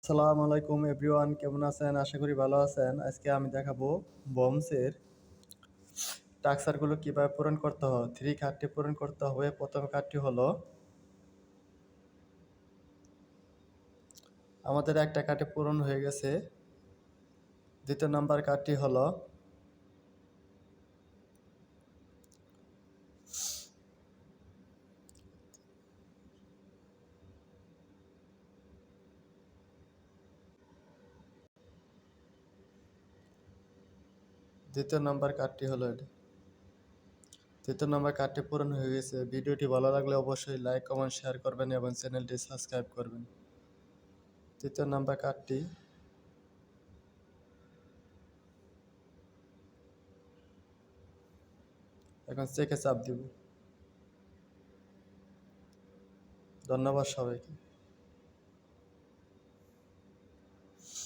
আসসালামু আলাইকুম এভরিওয়ান, কেমন আছেন? আশা করি ভালো আছেন। আজকে আমি দেখাবো বমসের টাস্কগুলো কিভাবে পূরণ করতে হয়। 3 কার্ডটি পূরণ করতে হবে। প্রথম কার্ডটি হলো আমাদের একটা কার্ডে পূরণ হয়ে গেছে। দ্বিতীয় নাম্বার কার্ডটি হলো দ্বিতীয় নাম্বার কার্ডটি হলো এটা। তৃতীয় নাম্বার কার্ডটি পূরণ হয়ে গেছে। ভিডিওটি ভালো লাগলে অবশ্যই লাইক, কমেন্ট, শেয়ার করবেন এবং চ্যানেলটি সাবস্ক্রাইব করবেন। তৃতীয় নাম্বার কার্ডটি এখন চেকে চাপ দিব। ধন্যবাদ সবাইকে।